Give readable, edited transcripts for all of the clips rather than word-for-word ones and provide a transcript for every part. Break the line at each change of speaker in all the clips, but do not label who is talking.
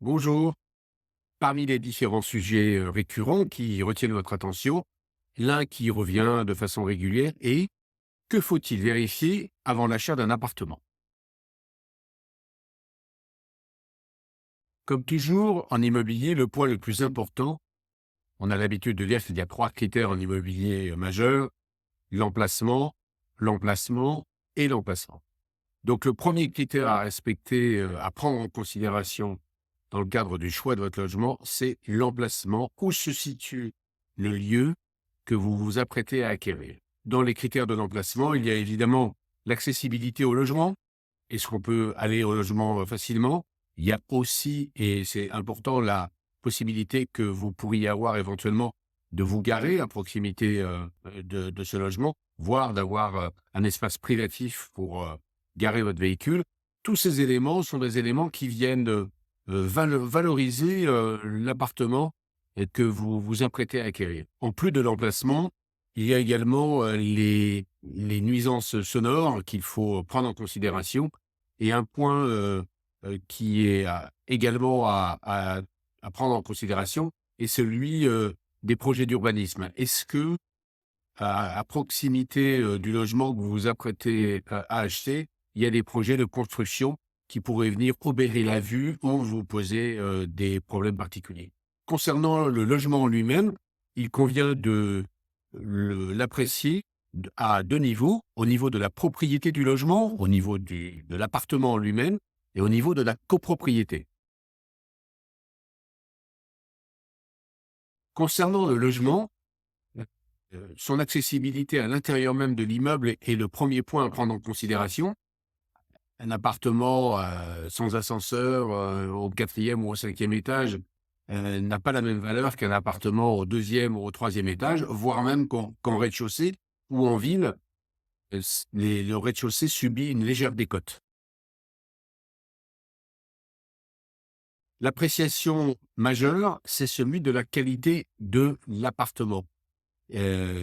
Bonjour. Parmi les différents sujets récurrents qui retiennent votre attention, l'un qui revient de façon régulière est: que faut-il vérifier avant l'achat d'un appartement? Comme toujours, en immobilier, le point le plus important, on a l'habitude de dire qu'il y a trois critères en immobilier majeurs: l'emplacement, l'emplacement et l'emplacement. Donc le premier critère à respecter, à prendre en considération dans le cadre du choix de votre logement, c'est l'emplacement. Où se situe le lieu que vous vous apprêtez à acquérir? Dans les critères de l'emplacement, il y a évidemment l'accessibilité au logement. Est-ce qu'on peut aller au logement facilement? Il y a aussi, et c'est important, la possibilité que vous pourriez avoir éventuellement de vous garer à proximité de ce logement, voire d'avoir un espace privatif pour garer votre véhicule. Tous ces éléments sont des éléments qui viennent valoriser l'appartement et que vous vous apprêtez à acquérir. En plus de l'emplacement, il y a également les nuisances sonores qu'il faut prendre en considération, et un point qui est également à prendre en considération est celui des projets d'urbanisme. Est-ce que, à proximité du logement que vous vous apprêtez à acheter, il y a des projets de construction qui pourraient venir obérer la vue ou vous poser des problèmes particuliers? Concernant le logement en lui-même, il convient de l'apprécier à deux niveaux: au niveau de la propriété du logement, au niveau de l'appartement en lui-même et au niveau de la copropriété. Concernant le logement, son accessibilité à l'intérieur même de l'immeuble est le premier point à prendre en considération. Un appartement sans ascenseur au quatrième ou au cinquième étage n'a pas la même valeur qu'un appartement au deuxième ou au troisième étage, voire même qu'en rez-de-chaussée ou en ville. Le rez-de-chaussée subit une légère décote. L'appréciation majeure, c'est celui de la qualité de l'appartement.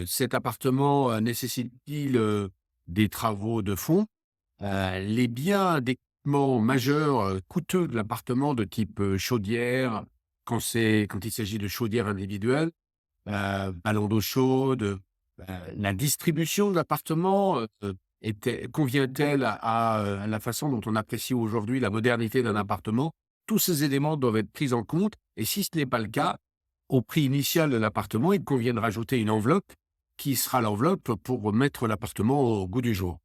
Cet appartement nécessite-t-il des travaux de fond? Les biens d'équipement majeurs coûteux de l'appartement, de type chaudière, quand il s'agit de chaudière individuelle, ballon d'eau chaude, la distribution de l'appartement convient-elle à la façon dont on apprécie aujourd'hui la modernité d'un appartement? Tous ces éléments doivent être pris en compte, et si ce n'est pas le cas, au prix initial de l'appartement, il convient de rajouter une enveloppe qui sera l'enveloppe pour mettre l'appartement au goût du jour.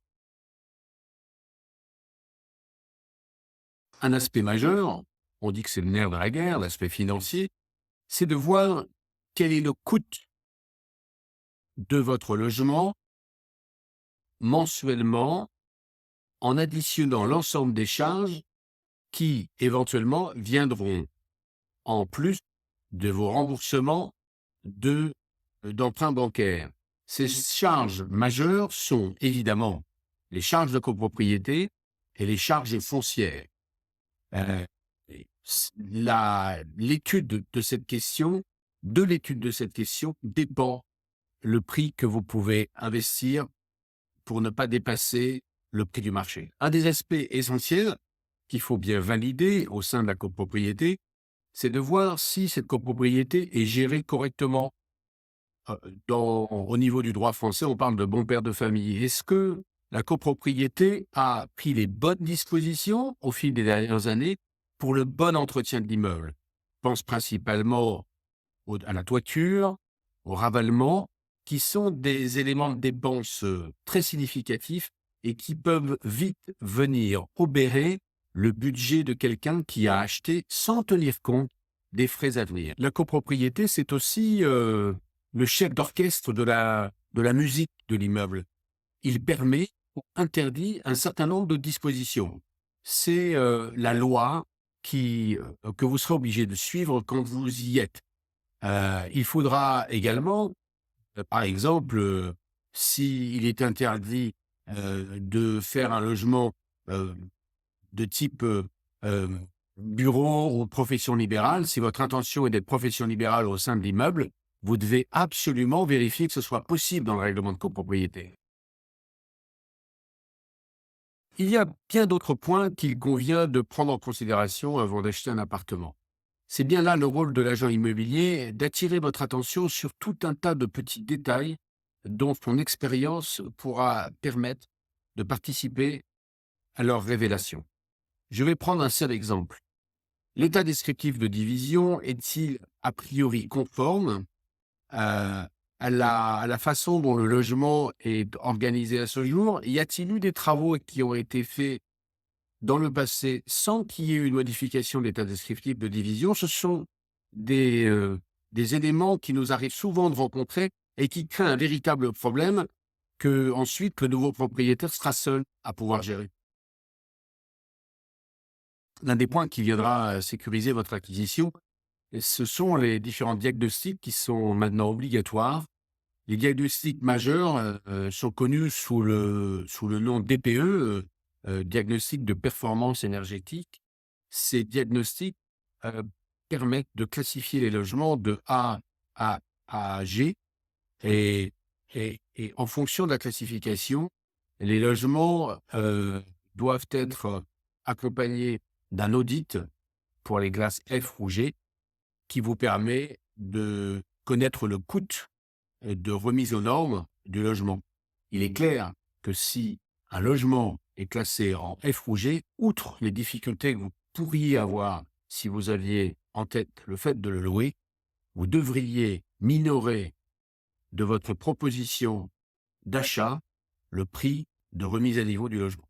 Un aspect majeur, on dit que c'est le nerf de la guerre, l'aspect financier, c'est de voir quel est le coût de votre logement mensuellement, en additionnant l'ensemble des charges qui, éventuellement, viendront en plus de vos remboursements d'emprunts bancaires. Ces charges majeures sont évidemment les charges de copropriété et les charges foncières. Heu, l'étude de cette question de l'étude de cette question dépend le prix que vous pouvez investir pour ne pas dépasser le prix du marché. Un des aspects essentiels qu'il faut bien valider au sein de la copropriété, c'est de voir si cette copropriété est gérée correctement. Au niveau du droit français, on parle de bon père de famille. Est-ce que la copropriété a pris les bonnes dispositions au fil des dernières années pour le bon entretien de l'immeuble? Je pense principalement à la toiture, au ravalement, qui sont des éléments de dépenses très significatifs et qui peuvent vite venir obérer le budget de quelqu'un qui a acheté sans tenir compte des frais à venir. La copropriété, c'est aussi le chef d'orchestre de la musique de l'immeuble. Il permet ou interdit un certain nombre de dispositions. C'est la loi que vous serez obligé de suivre quand vous y êtes. Il faudra également, par exemple, s'il est interdit de faire un logement heu, de type bureau ou profession libérale, si votre intention est d'être profession libérale au sein de l'immeuble, vous devez absolument vérifier que ce soit possible dans le règlement de copropriété. Il y a bien d'autres points qu'il convient de prendre en considération avant d'acheter un appartement. C'est bien là le rôle de l'agent immobilier, d'attirer votre attention sur tout un tas de petits détails dont son expérience pourra permettre de participer à leur révélation. Je vais prendre un seul exemple. L'état descriptif de division est-il a priori conforme à la façon dont le logement est organisé à ce jour? Y a-t-il eu des travaux qui ont été faits dans le passé sans qu'il y ait eu une modification de l'état descriptif de division? Ce sont des éléments qui nous arrivent souvent de rencontrer et qui créent un véritable problème que ensuite le nouveau propriétaire sera seul à pouvoir gérer. L'un des points qui viendra sécuriser votre acquisition, ce sont les différents diagnostics qui sont maintenant obligatoires. Les diagnostics majeurs sont connus sous le nom DPE, diagnostic de performance énergétique. Ces diagnostics euh, permettent de classifier les logements de A à G et, et en fonction de la classification, les logements doivent être accompagnés d'un audit pour les classes F ou G qui vous permet de connaître le coût de remise aux normes du logement. Il est clair que si un logement est classé en F ou G, outre les difficultés que vous pourriez avoir si vous aviez en tête le fait de le louer, vous devriez minorer de votre proposition d'achat le prix de remise à niveau du logement.